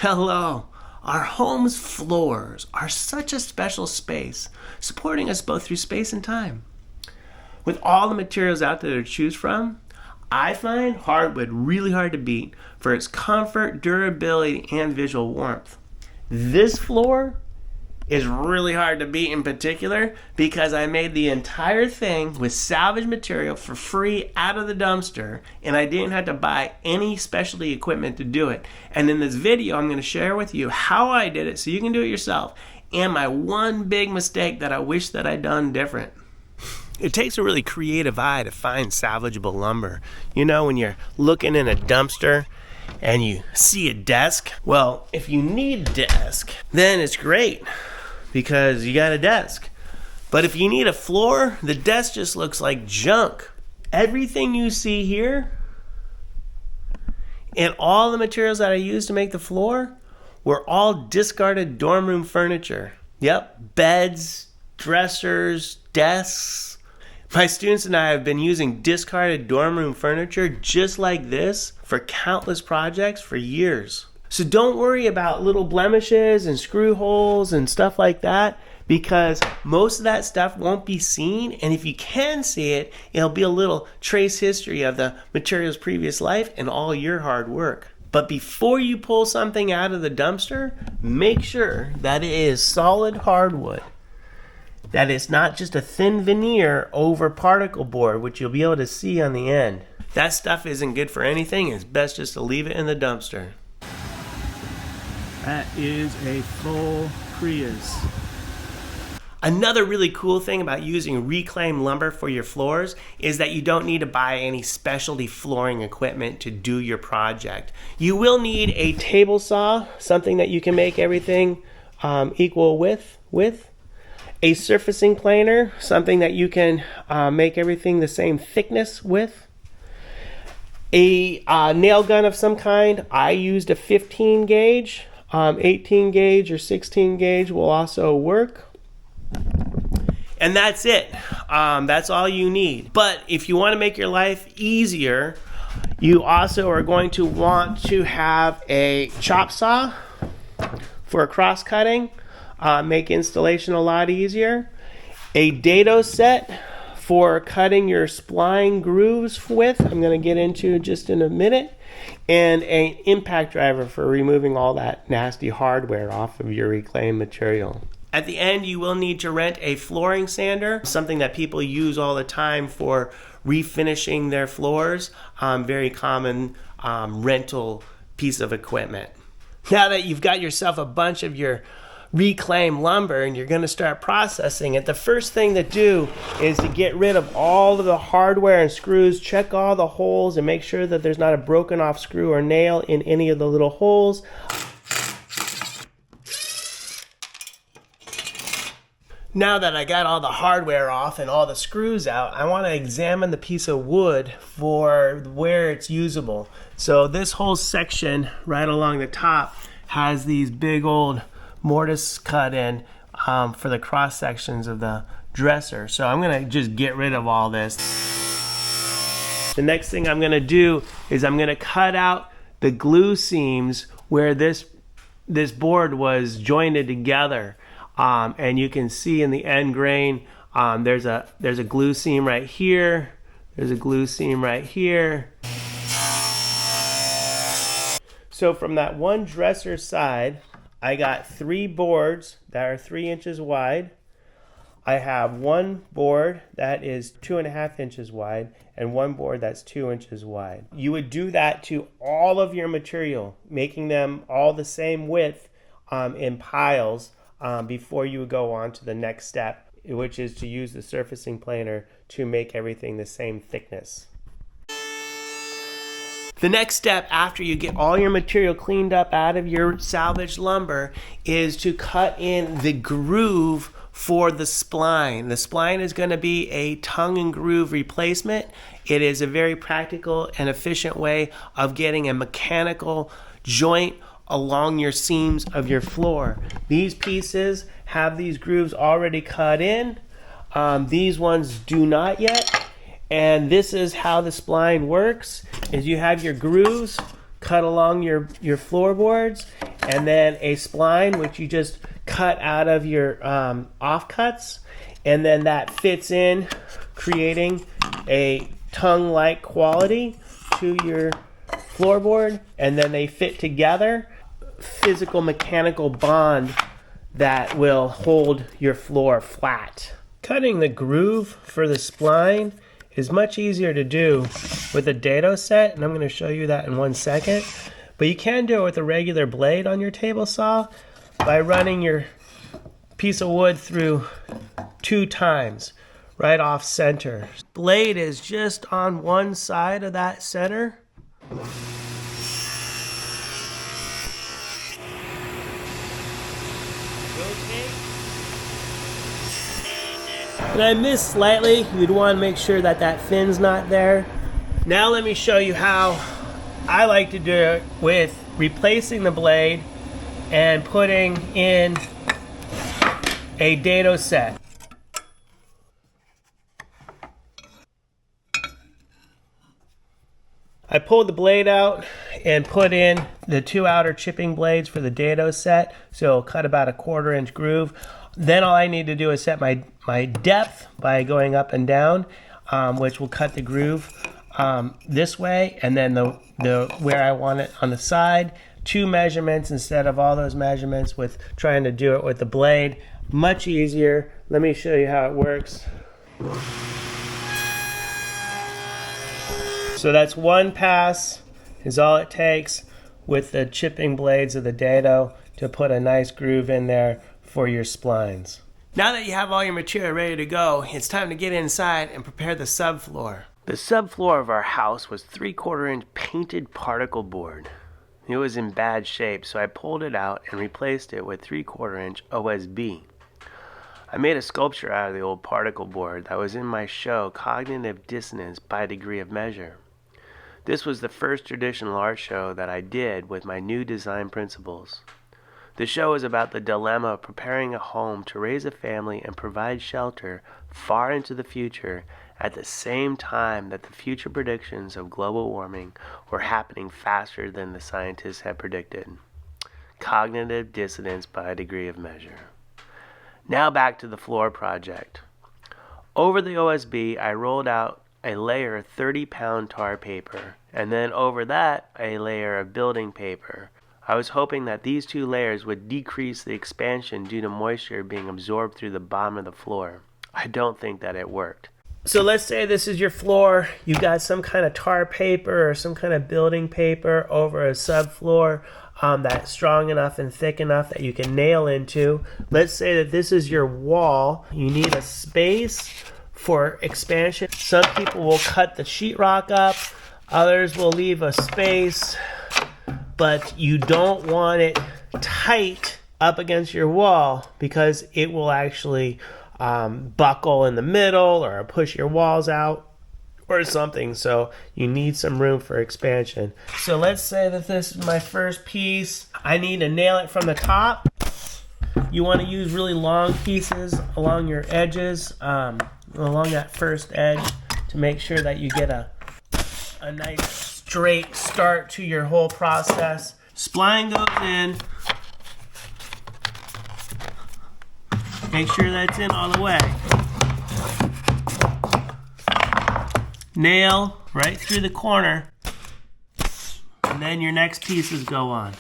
Hello. Our home's floors are such a special space, supporting us both through space and time. With all the materials out there to choose from, I find hardwood really hard to beat for its comfort, durability, and visual warmth. This floor is really hard to beat in particular because I made the entire thing with salvage material for free out of the dumpster, and I didn't have to buy any specialty equipment to do it. And in this video, I'm going to share with you how I did it so you can do it yourself, and my one big mistake that I wish that I'd done different. It takes a really creative eye to find salvageable lumber. You know, when you're looking in a dumpster and you see a desk, well, if you need a desk, then it's great because you got a desk. But if you need a floor, the desk just looks like junk. Everything you see here and all the materials that I used to make the floor were all discarded dorm room furniture. Yep, beds, dressers, desks. My students and I have been using discarded dorm room furniture just like this for countless projects for years. So don't worry about little blemishes and screw holes and stuff like that, because most of that stuff won't be seen, and if you can see it, it'll be a little trace history of the material's previous life and all your hard work. But before you pull something out of the dumpster, make sure that it is solid hardwood. That it's not just a thin veneer over particle board, which you'll be able to see on the end. That stuff isn't good for anything. It's best just to leave it in the dumpster. That is a full Prius. Another really cool thing about using reclaimed lumber for your floors is that you don't need to buy any specialty flooring equipment to do your project. You will need a table saw, something that you can make everything equal with. A surfacing planer, something that you can make everything the same thickness with. A nail gun of some kind. I used a 15 gauge. 18 gauge or 16 gauge will also work. And that's it. That's all you need. But if you want to make your life easier, you also are going to want to have a chop saw for cross cutting. Make installation a lot easier. A dado set for cutting your spline grooves with, I'm going to get into just in a minute. And an impact driver for removing all that nasty hardware off of your reclaimed material. At the end, you will need to rent a flooring sander, something that people use all the time for refinishing their floors. Very common rental piece of equipment. Now that you've got yourself a bunch of your reclaimed lumber and you're going to start processing it, the first thing to do is to get rid of all of the hardware and screws. Check all the holes and make sure that there's not a broken off screw or nail in any of the little holes. Now that I got all the hardware off and all the screws out, I want to examine the piece of wood for where it's usable. So this whole section right along the top has these big old mortise cut in for the cross sections of the dresser. So I'm going to just get rid of all this. The next thing I'm going to do is I'm going to cut out the glue seams where this board was jointed together. And you can see in the end grain, there's a glue seam right here. There's a glue seam right here. So from that one dresser side, I got 3 boards that are 3 inches wide. I have one board that is 2.5 inches wide and one board that's 2 inches wide. You would do that to all of your material, making them all the same width in piles before you would go on to the next step, which is to use the surfacing planer to make everything the same thickness. The next step after you get all your material cleaned up out of your salvaged lumber is to cut in the groove for the spline. The spline is going to be a tongue and groove replacement. It is a very practical and efficient way of getting a mechanical joint along your seams of your floor. These pieces have these grooves already cut in. These ones do not yet. And this is how the spline works, is you have your grooves cut along your floorboards, and then a spline, which you just cut out of your offcuts, and then that fits in, creating a tongue-like quality to your floorboard, and then they fit together, physical mechanical bond that will hold your floor flat. Cutting the groove for the spline is much easier to do with a dado set, and I'm going to show you that in 1 second. But you can do it with a regular blade on your table saw by running your piece of wood through 2 times, right off center. Blade is just on one side of that center. And I missed slightly. You'd want to make sure that that fin's not there. Now let me show you how I like to do it with replacing the blade and putting in a dado set. I pulled the blade out and put in the 2 outer chipping blades for the dado set, so it'll cut about a 1/4 inch groove. Then all I need to do is set my depth by going up and down, which will cut the groove this way, and then the where I want it on the side. 2 measurements instead of all those measurements with trying to do it with the blade. Much easier. Let me show you how it works. So that's 1 pass is all it takes with the chipping blades of the dado to put a nice groove in there for your splines. Now that you have all your material ready to go, it's time to get inside and prepare the subfloor. The subfloor of our house was 3/4 inch painted particle board. It was in bad shape, so I pulled it out and replaced it with 3/4 inch OSB. I made a sculpture out of the old particle board that was in my show, Cognitive Dissonance by Degree of Measure. This was the first traditional art show that I did with my new design principles. The show is about the dilemma of preparing a home to raise a family and provide shelter far into the future at the same time that the future predictions of global warming were happening faster than the scientists had predicted. Cognitive dissonance by a degree of measure. Now back to the floor project. Over the OSB, I rolled out a layer of 30-pound tar paper, and then over that, a layer of building paper. I was hoping that these 2 layers would decrease the expansion due to moisture being absorbed through the bottom of the floor. I don't think that it worked. So let's say this is your floor. You've got some kind of tar paper or some kind of building paper over a subfloor that's strong enough and thick enough that you can nail into. Let's say that this is your wall. You need a space for expansion. Some people will cut the sheetrock up. Others will leave a space, but you don't want it tight up against your wall because it will actually buckle in the middle or push your walls out or something. So you need some room for expansion. So let's say that this is my first piece. I need to nail it from the top. You want to use really long pieces along your edges, along that first edge, to make sure that you get a nice straight start to your whole process. Spline goes in. Make sure that's in all the way. Nail right through the corner, and then your next pieces go on.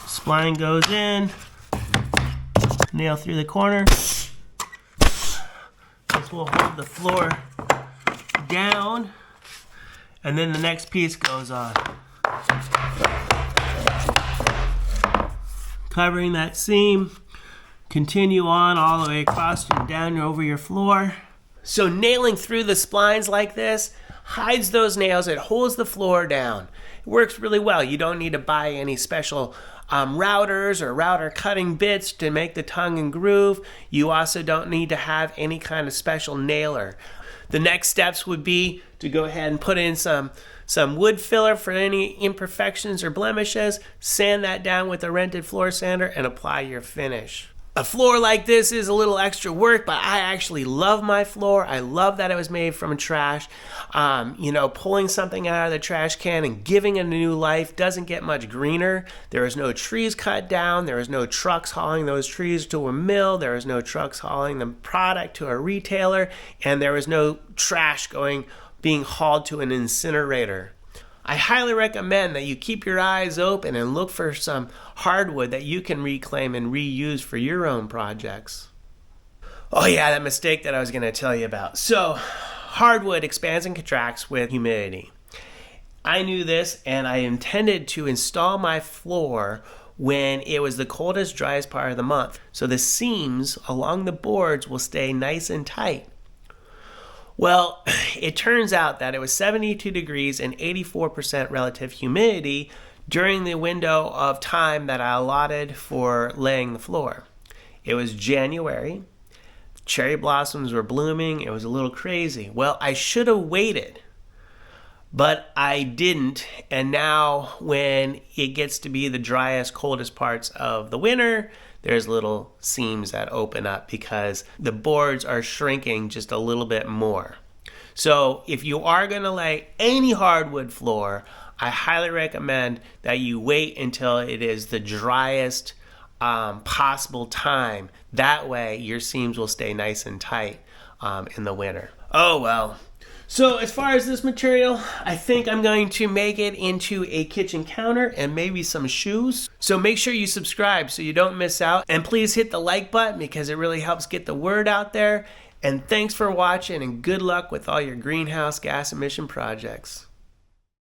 Spline goes in, nail through the corner. This will hold the floor down, and then the next piece goes on. Covering that seam, continue on all the way across and down over your floor. So nailing through the splines like this hides those nails. It holds the floor down. It works really well. You don't need to buy any special routers or router cutting bits to make the tongue and groove. You also don't need to have any kind of special nailer. The next steps would be to go ahead and put in some wood filler for any imperfections or blemishes, sand that down with a rented floor sander, and apply your finish. A floor like this is a little extra work, but I actually love my floor. I love that it was made from trash. Pulling something out of the trash can and giving it a new life doesn't get much greener. There is no trees cut down. There is no trucks hauling those trees to a mill. There is no trucks hauling the product to a retailer. And there is no trash being hauled to an incinerator. I highly recommend that you keep your eyes open and look for some hardwood that you can reclaim and reuse for your own projects. Oh yeah, that mistake that I was going to tell you about. So, hardwood expands and contracts with humidity. I knew this, and I intended to install my floor when it was the coldest, driest part of the month. So the seams along the boards will stay nice and tight. Well, it turns out that it was 72 degrees and 84% relative humidity during the window of time that I allotted for laying the floor. It was January. Cherry blossoms were blooming. It was a little crazy. Well, I should have waited, but I didn't. And now when it gets to be the driest, coldest parts of the winter, there's little seams that open up because the boards are shrinking just a little bit more. So if you are going to lay any hardwood floor, I highly recommend that you wait until it is the driest possible time. That way your seams will stay nice and tight in the winter. Oh well. So as far as this material, I think I'm going to make it into a kitchen counter and maybe some shoes. So make sure you subscribe so you don't miss out. And please hit the like button because it really helps get the word out there. And thanks for watching and good luck with all your greenhouse gas emission projects.